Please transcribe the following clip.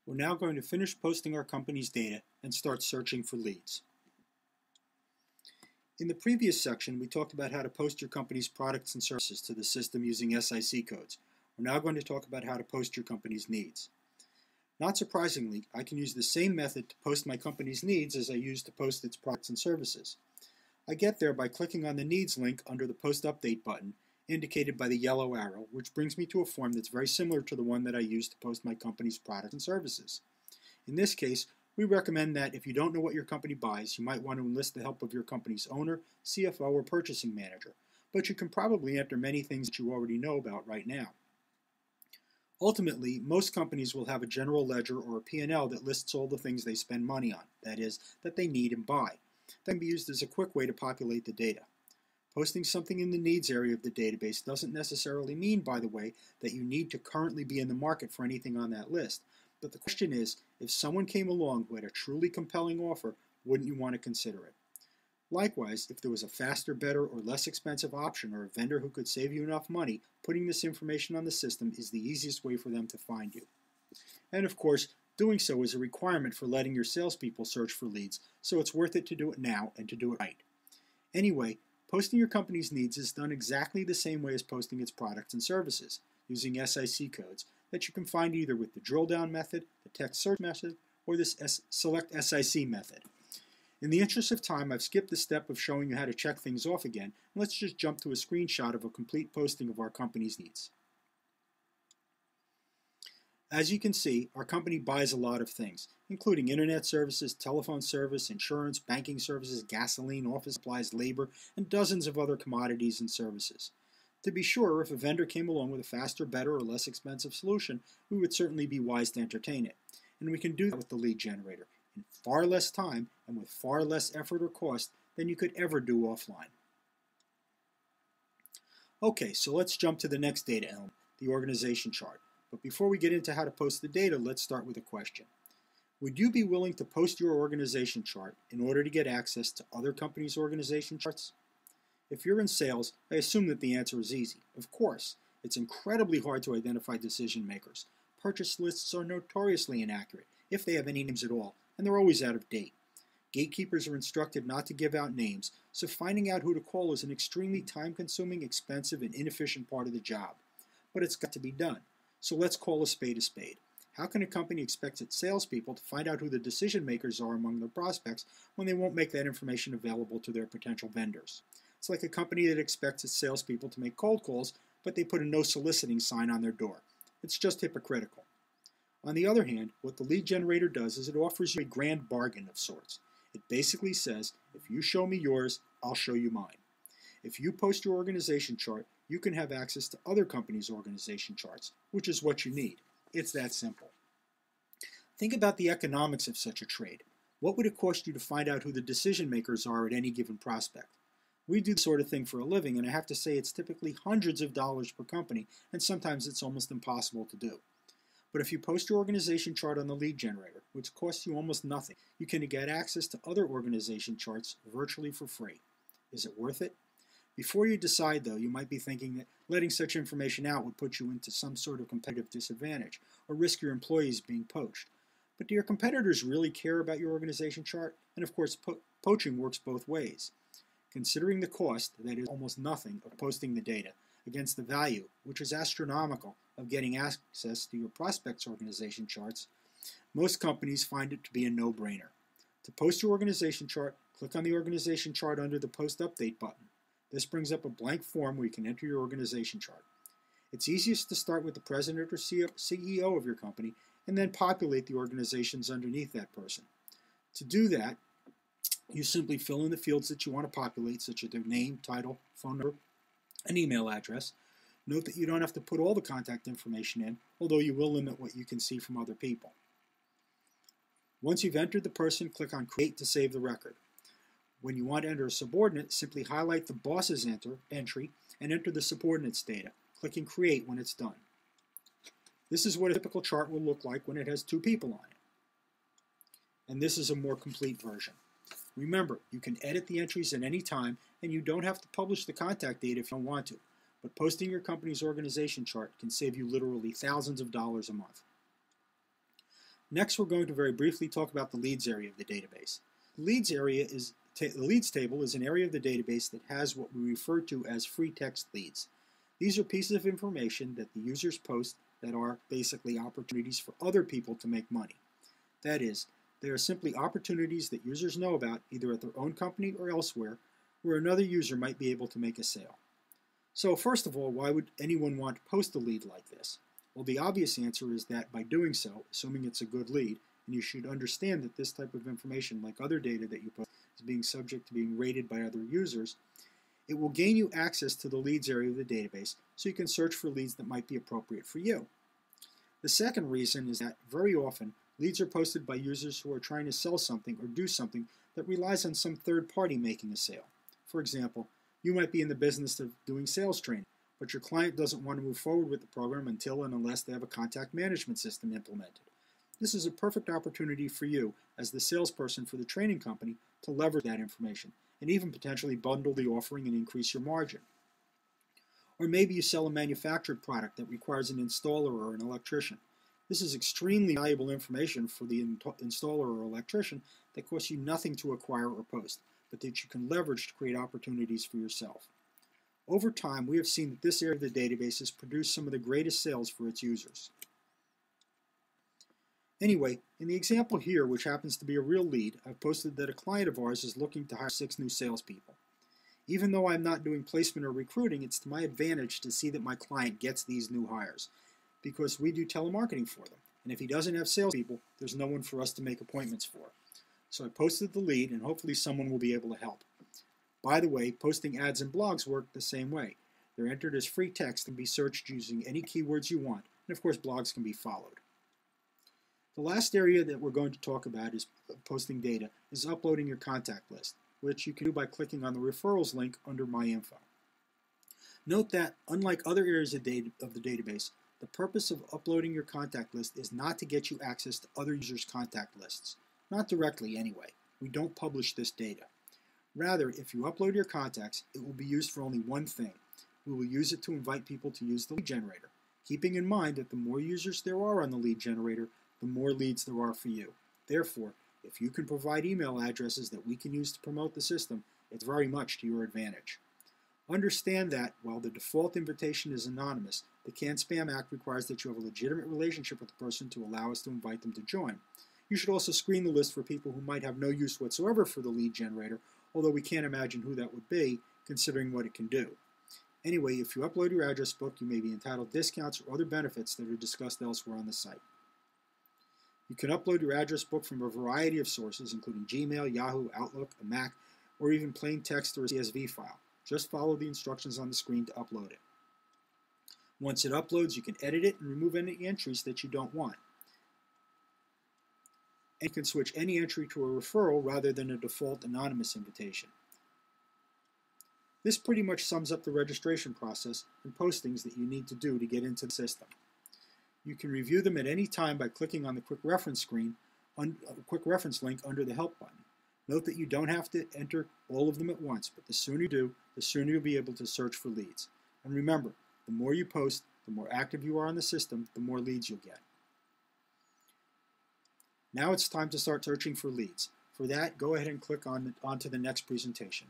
We're now going to finish posting our company's data and start searching for leads. In the previous section, we talked about how to post your company's products and services to the system using SIC codes. We're now going to talk about how to post your company's needs. Not surprisingly, I can use the same method to post my company's needs as I use to post its products and services. I get there by clicking on the Needs link under the Post Update button, indicated by the yellow arrow, which brings me to a form that's very similar to the one that I use to post my company's products and services. In this case, we recommend that if you don't know what your company buys, you might want to enlist the help of your company's owner, CFO, or purchasing manager, but you can probably enter many things that you already know about right now. Ultimately, most companies will have a general ledger or a P&L that lists all the things they spend money on, that is, that they need and buy. That can be used as a quick way to populate the data. Posting something in the needs area of the database doesn't necessarily mean, by the way, that you need to currently be in the market for anything on that list. But the question is, if someone came along who had a truly compelling offer, wouldn't you want to consider it? Likewise, if there was a faster, better, or less expensive option or a vendor who could save you enough money, putting this information on the system is the easiest way for them to find you. And of course, doing so is a requirement for letting your salespeople search for leads, so it's worth it to do it now and to do it right. Anyway, posting your company's needs is done exactly the same way as posting its products and services, using SIC codes that you can find either with the drill down method, the text search method, or this select SIC method. In the interest of time, I've skipped the step of showing you how to check things off again, and let's just jump to a screenshot of a complete posting of our company's needs. As you can see, our company buys a lot of things, including internet services, telephone service, insurance, banking services, gasoline, office supplies, labor, and dozens of other commodities and services. To be sure, if a vendor came along with a faster, better, or less expensive solution, we would certainly be wise to entertain it. And we can do that with the lead generator in far less time and with far less effort or cost than you could ever do offline. Okay, so let's jump to the next data element, the organization chart. But before we get into how to post the data, let's start with a question. Would you be willing to post your organization chart in order to get access to other companies' organization charts? If you're in sales, I assume that the answer is easy. Of course, it's incredibly hard to identify decision makers. Purchase lists are notoriously inaccurate, if they have any names at all, and they're always out of date. Gatekeepers are instructed not to give out names, so finding out who to call is an extremely time-consuming, expensive, and inefficient part of the job. But it's got to be done. So let's call a spade a spade. How can a company expect its salespeople to find out who the decision makers are among their prospects when they won't make that information available to their potential vendors? It's like a company that expects its salespeople to make cold calls, but they put a no soliciting sign on their door. It's just hypocritical. On the other hand, what the lead generator does is it offers you a grand bargain of sorts. It basically says, if you show me yours, I'll show you mine. If you post your organization chart, you can have access to other companies' organization charts, which is what you need. It's that simple. Think about the economics of such a trade. What would it cost you to find out who the decision makers are at any given prospect? We do this sort of thing for a living, and I have to say it's typically hundreds of dollars per company, and sometimes it's almost impossible to do. But if you post your organization chart on the lead generator, which costs you almost nothing, you can get access to other organization charts virtually for free. Is it worth it? Before you decide, though, you might be thinking that letting such information out would put you into some sort of competitive disadvantage or risk your employees being poached. But do your competitors really care about your organization chart? And of course, poaching works both ways. Considering the cost, that is almost nothing, of posting the data against the value, which is astronomical, of getting access to your prospects' organization charts, most companies find it to be a no-brainer. To post your organization chart, click on the organization chart under the Post Update button. This brings up a blank form where you can enter your organization chart. It's easiest to start with the president or CEO of your company and then populate the organizations underneath that person. To do that, you simply fill in the fields that you want to populate, such as their name, title, phone number, and email address. Note that you don't have to put all the contact information in, although you will limit what you can see from other people. Once you've entered the person, click on Create to save the record. When you want to enter a subordinate, simply highlight the boss's entry and enter the subordinate's data, clicking Create when it's done. This is what a typical chart will look like when it has two people on it. And this is a more complete version. Remember, you can edit the entries at any time, and you don't have to publish the contact data if you don't want to. But posting your company's organization chart can save you literally thousands of dollars a month. Next, we're going to very briefly talk about the leads area of the database. The leads area is the leads table is an area of the database that has what we refer to as free text leads. These are pieces of information that the users post that are basically opportunities for other people to make money. That is, they are simply opportunities that users know about either at their own company or elsewhere where another user might be able to make a sale. So first of all, why would anyone want to post a lead like this? Well, the obvious answer is that by doing so, assuming it's a good lead, and you should understand that this type of information, like other data that you post, is being subject to being rated by other users, it will gain you access to the leads area of the database so you can search for leads that might be appropriate for you. The second reason is that very often leads are posted by users who are trying to sell something or do something that relies on some third party making a sale. For example, you might be in the business of doing sales training, but your client doesn't want to move forward with the program until and unless they have a contact management system implemented. This is a perfect opportunity for you as the salesperson for the training company to leverage that information and even potentially bundle the offering and increase your margin. Or maybe you sell a manufactured product that requires an installer or an electrician. This is extremely valuable information for the installer or electrician that costs you nothing to acquire or post, but that you can leverage to create opportunities for yourself. Over time, we have seen that this area of the database has produced some of the greatest sales for its users. Anyway, in the example here, which happens to be a real lead, I've posted that a client of ours is looking to hire 6 new salespeople. Even though I'm not doing placement or recruiting, it's to my advantage to see that my client gets these new hires, because we do telemarketing for them. And if he doesn't have salespeople, there's no one for us to make appointments for. So I posted the lead, and hopefully someone will be able to help. By the way, posting ads and blogs work the same way. They're entered as free text and be searched using any keywords you want, and of course blogs can be followed. The last area that we're going to talk about is posting data, is uploading your contact list, which you can do by clicking on the referrals link under My Info. Note that, unlike other areas of the database, the purpose of uploading your contact list is not to get you access to other users' contact lists. Not directly anyway. We don't publish this data. Rather, if you upload your contacts, it will be used for only one thing. We will use it to invite people to use the lead generator, keeping in mind that the more users there are on the lead generator, the more leads there are for you. Therefore, if you can provide email addresses that we can use to promote the system, it's very much to your advantage. Understand that, while the default invitation is anonymous, the CAN-SPAM Act requires that you have a legitimate relationship with the person to allow us to invite them to join. You should also screen the list for people who might have no use whatsoever for the lead generator, although we can't imagine who that would be, considering what it can do. Anyway, if you upload your address book, you may be entitled discounts or other benefits that are discussed elsewhere on the site. You can upload your address book from a variety of sources, including Gmail, Yahoo, Outlook, a Mac, or even plain text or a CSV file. Just follow the instructions on the screen to upload it. Once it uploads, you can edit it and remove any entries that you don't want. And you can switch any entry to a referral rather than a default anonymous invitation. This pretty much sums up the registration process and postings that you need to do to get into the system. You can review them at any time by clicking on the quick reference link under the Help button. Note that you don't have to enter all of them at once, but the sooner you do, the sooner you'll be able to search for leads. And remember, the more you post, the more active you are on the system, the more leads you'll get. Now it's time to start searching for leads. For that, go ahead and click on to the next presentation.